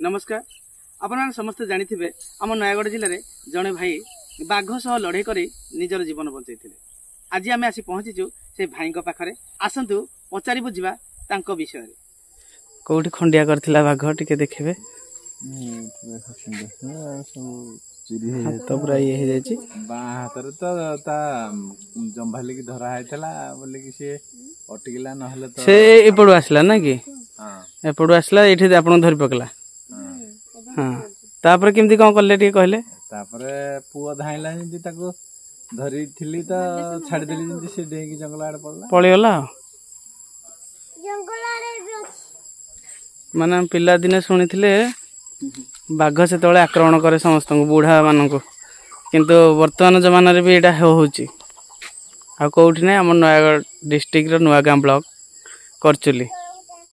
नमस्कार आपण समस्त जानी आम नयगढ़ जिले में जड़े भाई बाघ सह लड़े कर निजर जीवन बचाई आज आम आसी पहुंचीचु से भाई पाखे आसतु पचारि बुझा विषय कौटी खंडिया करथिला बाघ टिके देखिबे तो पूरा ये हो जायछि बाँ हाथ तो ता जंभाली की धरा हैतला बोले कि से अटकिला नहले तो से एपड़ू आसला ना कि हां एपड़ू आसला एठी आपन धरि पकला हां तापर केमती कोन करले टिके कहले तापर पुओ धाइला जंती ताको धरी थिली तो छाड़ देली जंती से डेगी जंगल आड़ पड़ला पळी गला जंगल आड़े माने पिला दिने सुनिथिले बाघ से तले आक्रमण करे समस्त बुढ़ा मानक किंतु वर्तमान जमाना रे भी एटा होउची आ कोउठी नै हम नयागढ़ डिस्ट्रिक्ट रो नुआगां ब्लॉक करचुली।